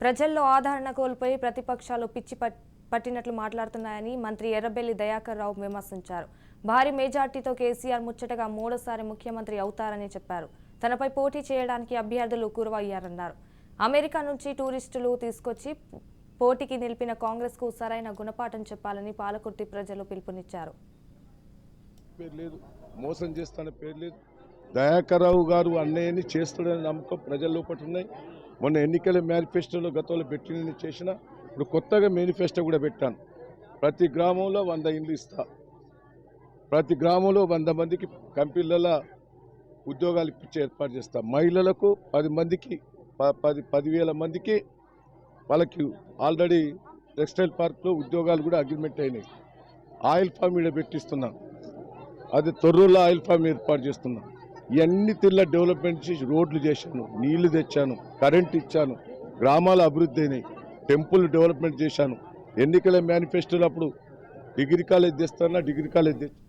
ప్రజల్లో ఆదరణ కోల్పోయి ప్రతిపక్షాలు పిచ్చి పట్టినట్లు మాట్లాడుతున్నాయని మంత్రి ఎర్రబెల్లి దయాకర్ రావు విమర్శించారు. భారీ మెజార్టీతో కేసీఆర్ ముచ్చటగా మూడోసారి ముఖ్యమంత్రి అవుతారని చెప్పారు. తనపై పోటీ చేయడానికి అభ్యర్థులు కురువయ్యారన్నారు. అమెరికా నుంచి టూరిస్టులు తీసుకొచ్చి పోటీకి నిలిపిన కాంగ్రెస్ కు సరైన గుణపాఠం చెప్పాలని పాలకుర్తి ప్రజలు పిలుపునిచ్చారు. మోసం చేస్తాన పేరు లేదు. దయాకర్ రావు గారు అన్నయ్యని చేస్తాడని నమ్మకం ప్రజల లోపల ఉన్నాయి. మొన్న ఎన్నికల మేనిఫెస్టోలో గతంలో పెట్టిన చేసిన ఇప్పుడు కొత్తగా మేనిఫెస్టో కూడా పెట్టాను. ప్రతి గ్రామంలో 100 ఇండ్లు ఇస్తా, ప్రతి గ్రామంలో 100 మందికి కంపెనీలలో ఉద్యోగాలు ఇప్పించే ఏర్పాటు చేస్తా, మహిళలకు 10,000 మందికి వాళ్ళకి ఆల్రెడీ టెక్స్టైల్ పార్క్లో ఉద్యోగాలు కూడా అగ్రిమెంట్ అయినాయి. ఆయిల్ ఫామ్ ఇక్కడ పెట్టిస్తున్నాను, అది తొర్రూరులో ఆయిల్ ఫామ్ ఏర్పాటు చేస్తున్నాను. ఇవన్నీ తీర్ల డెవలప్మెంట్ చేసి రోడ్లు చేశాను, నీళ్లు తెచ్చాను, కరెంట్ ఇచ్చాను, గ్రామాల అభివృద్ధి అయినాయి, టెంపుల్ డెవలప్మెంట్ చేశాను. ఎన్నికల మేనిఫెస్టోలో అప్పుడు డిగ్రీ కాలేజ్ తెస్తానా, డిగ్రీ కాలేజ్ తెచ్చాను.